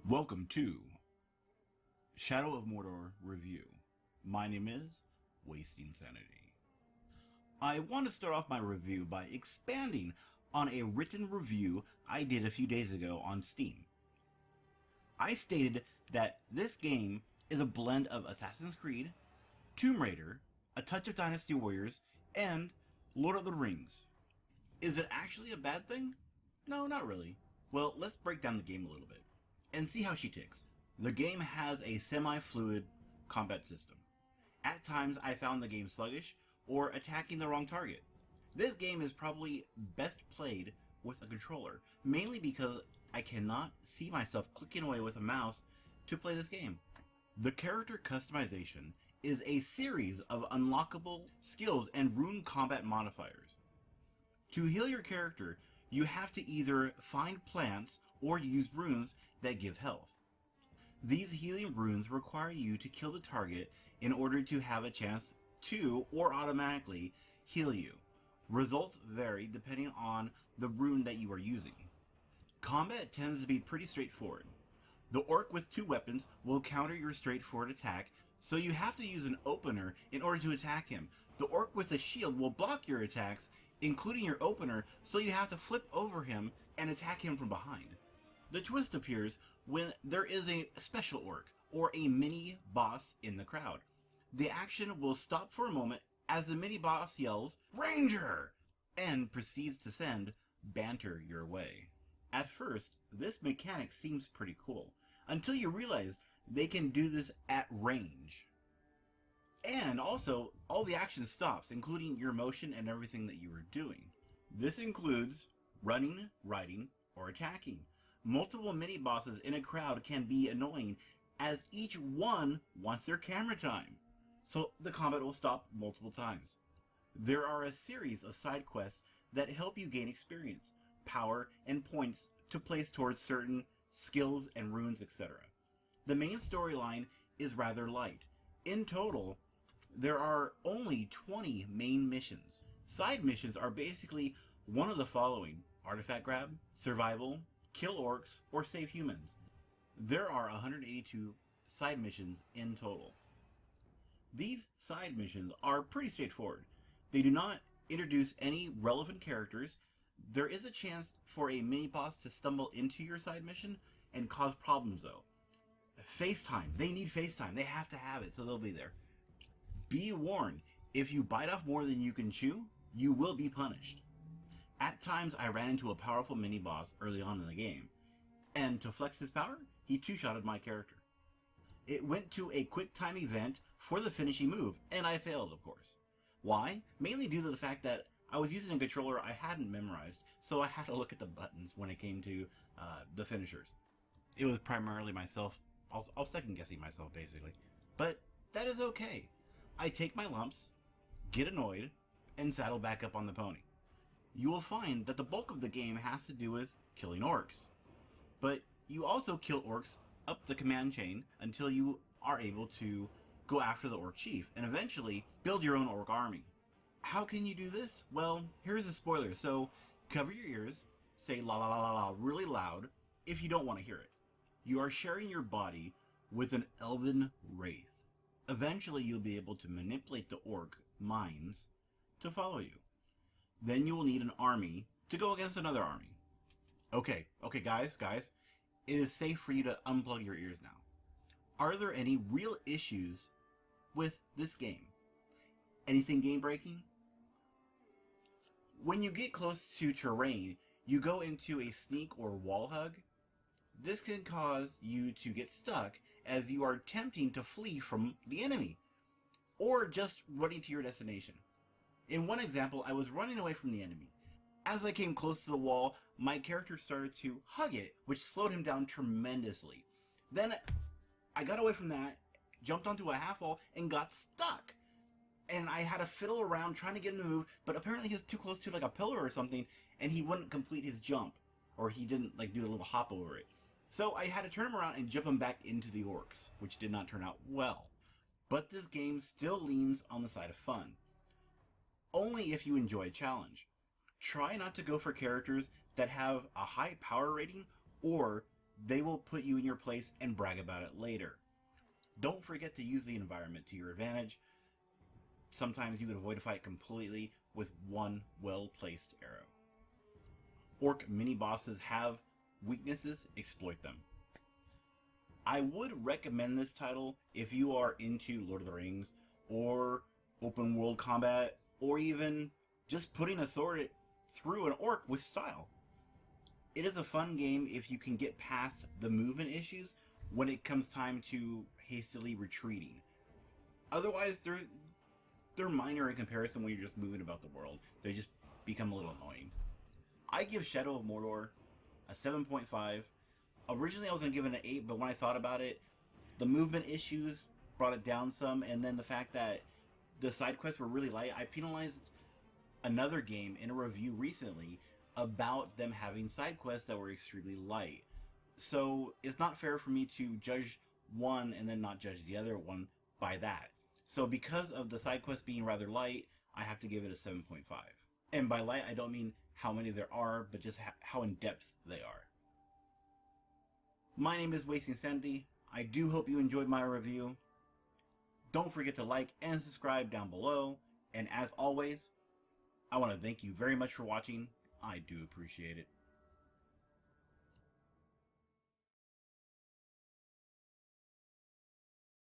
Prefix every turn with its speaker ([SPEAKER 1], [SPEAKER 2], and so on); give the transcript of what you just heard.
[SPEAKER 1] Welcome to Shadow of Mordor Review. My name is Wasting Sanity. I want to start off my review by expanding on a written review I did a few days ago on Steam. I stated that this game is a blend of Assassin's Creed, Tomb Raider, a touch of Dynasty Warriors, and Lord of the Rings. Is it actually a bad thing? No, not really. Well, let's break down the game a little bit and see how she ticks. The game has a semi-fluid combat system. At times, I found the game sluggish or attacking the wrong target. This game is probably best played with a controller, mainly because I cannot see myself clicking away with a mouse to play this game. The character customization is a series of unlockable skills and rune combat modifiers. To heal your character, you have to either find plants or use runes that give health. These healing runes require you to kill the target in order to have a chance to, or automatically, heal you. Results vary depending on the rune that you are using. Combat tends to be pretty straightforward. The orc with 2 weapons will counter your straightforward attack, so you have to use an opener in order to attack him. The orc with a shield will block your attacks, including your opener, so you have to flip over him and attack him from behind. The twist appears when there is a special orc, or a mini-boss in the crowd. The action will stop for a moment as the mini-boss yells, "Ranger!" and proceeds to send banter your way. At first, this mechanic seems pretty cool, until you realize they can do this at range. And also, all the action stops, including your motion and everything that you are doing. This includes running, riding, or attacking. Multiple mini-bosses in a crowd can be annoying, as each one wants their camera time, so the combat will stop multiple times. There are a series of side quests that help you gain experience, power, and points to place towards certain skills and runes, etc. The main storyline is rather light. In total, there are only 20 main missions. Side missions are basically one of the following: artifact grab, survival, kill orcs, or save humans. There are 182 side missions in total. These side missions are pretty straightforward. They do not introduce any relevant characters. There is a chance for a mini-boss to stumble into your side mission and cause problems though. FaceTime. They need FaceTime. They have to have it, so they'll be there. Be warned, if you bite off more than you can chew, you will be punished. At times, I ran into a powerful mini-boss early on in the game, and to flex his power, he two-shotted my character. It went to a quick-time event for the finishing move, and I failed, of course. Why? Mainly due to the fact that I was using a controller I hadn't memorized, so I had to look at the buttons when it came to the finishers. It was primarily myself. I was second-guessing myself, basically. But that is okay. I take my lumps, get annoyed, and saddle back up on the pony. You will find that the bulk of the game has to do with killing orcs. But you also kill orcs up the command chain until you are able to go after the orc chief, and eventually build your own orc army. How can you do this? Well, here's a spoiler, so cover your ears, say la la la la la really loud if you don't want to hear it. You are sharing your body with an elven wraith. Eventually you'll be able to manipulate the orc minds to follow you. Then you will need an army to go against another army. Okay, guys, it is safe for you to unplug your ears now. Are there any real issues with this game? Anything game breaking? When you get close to terrain, you go into a sneak or wall hug. This can cause you to get stuck as you are attempting to flee from the enemy, or just running to your destination. In one example, I was running away from the enemy. As I came close to the wall, my character started to hug it, which slowed him down tremendously. Then I got away from that, jumped onto a half wall, and got stuck. And I had to fiddle around trying to get him to move, but apparently he was too close to like a pillar or something, and he wouldn't complete his jump, or he didn't like do a little hop over it. So I had to turn him around and jump him back into the orcs, which did not turn out well. But this game still leans on the side of fun. Only if you enjoy a challenge. Try not to go for characters that have a high power rating or they will put you in your place and brag about it later. Don't forget to use the environment to your advantage. Sometimes you can avoid a fight completely with one well-placed arrow. Orc mini-bosses have weaknesses, exploit them. I would recommend this title if you are into Lord of the Rings, or open world combat, or even just putting a sword through an orc with style. It is a fun game if you can get past the movement issues when it comes time to hastily retreating. Otherwise, they're minor in comparison when you're just moving about the world. They just become a little annoying. I give Shadow of Mordor a 7.5. Originally I was going to give it an 8, but when I thought about it, the movement issues brought it down some, and then the fact that the side quests were really light. I penalized another game in a review recently about them having side quests that were extremely light. So it's not fair for me to judge one and then not judge the other one by that. So because of the side quests being rather light, I have to give it a 7.5. And by light, I don't mean how many there are, but just how in depth they are. My name is Wasting Sanity. I do hope you enjoyed my review. Don't forget to like and subscribe down below. And as always, I want to thank you very much for watching. I do appreciate it.